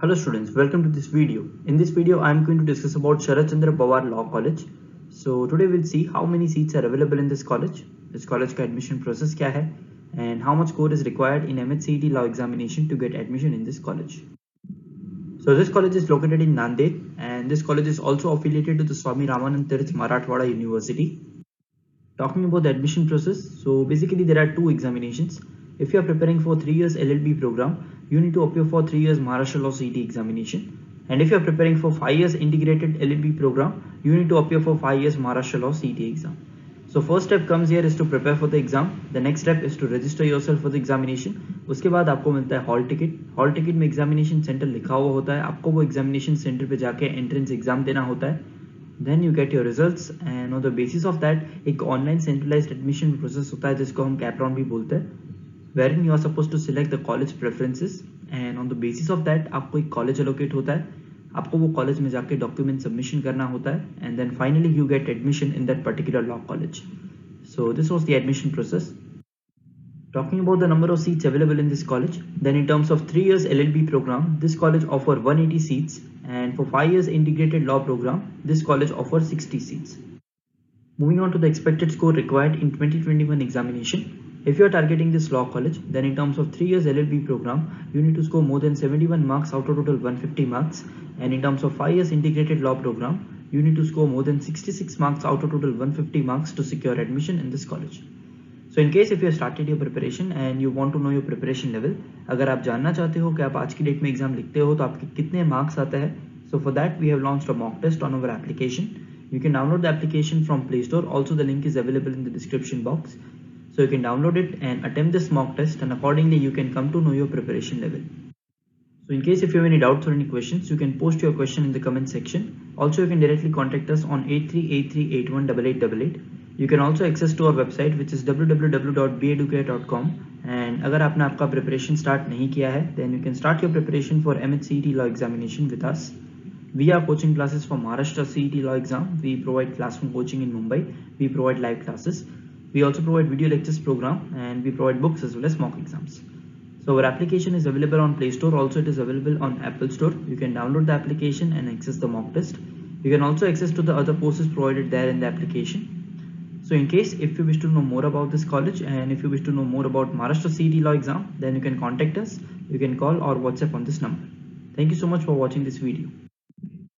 Hello students, welcome to this video. In this video, I am going to discuss about Sharad Chandra Pawar Law College. So today we'll see how many seats are available in this college का admission process क्या है, and how much score is required in CET law examination to get admission in this college. So this college is located in Nanded, and this college is also affiliated to the Swami Ramanand Tirth Marathwada University. Talking about the admission process, so basically there are two examinations. If you are preparing for 3 years LLB program, you need to appear for 3 years Maharashtra Law CET examination. And if you are preparing for 5 years integrated LLB program, you need to appear for 5 years Maharashtra Law CET exam. So first step comes here is to prepare for the exam. The next step is to register yourself for the examination. उसके बाद आपको मिलता है hall ticket. Hall ticket में examination centre लिखा हुआ होता है. आपको वो एग्जामिनेशन सेंटर पे जाके एंट्रेंस एग्जाम देना होता है. Then you get your results, and on the basis of that एक ऑनलाइन सेंट्रलाइज्ड एडमिशन प्रोसेस होता है जिसको हम कैप राउंड भी बोलते हैं, wherein you are supposed to select the college preferences, and on the basis of that आपको एक कॉलेज एलोकेट होता है. आपको वो कॉलेज में जाके डॉक्यूमेंट सबमिशन करना होता है, and then finally you get admission in that particular law college. So this was the admission process. Talking about the number of seats available in this college, then in terms of 3 years LLB program, this college offers 180 seats, and for 5 years integrated law program, this college offers 60 seats. Moving on to the expected score required in 2021 examination. If you are targeting this law college, then in terms of 3 years LLB program, you need to score more than 71 marks out of total 150 marks, and in terms of 5 years integrated law program, you need to score more than 66 marks out of total 150 marks to secure admission in this college. So in case if you have started your preparation and you want to know your preparation level, अगर आप जानना चाहते हो कि आप आज की date में एग्जाम लिखते हो तो आपके कितने मार्क्स आते हैं, so for that we have launched a mock test on our application. You can download the application from Play Store. Also the link is available in the description box. So you can download it and attempt this mock test, and accordingly you can come to know your preparation level. So in case if you have any doubts or any questions, you can post your question in the comment section. Also you can directly contact us on 8383818888. You can also access to our website which is www.beducare.com, and अगर आपने आपका preparation start नहीं किया है, then you can start your preparation for CET law examination with us. We have coaching classes for Maharashtra CET law exam. We provide classroom coaching in Mumbai. We provide live classes. We also provide video lectures program, and we provide books as well as mock exams. So our application is available on Play Store. Also it is available on Apple Store. You can download the application and access the mock test. You can also access to the other courses provided there in the application. So in case if you wish to know more about this college, and if you wish to know more about Maharashtra CET law exam, then you can contact us. You can call or WhatsApp on this number. Thank you so much for watching this video.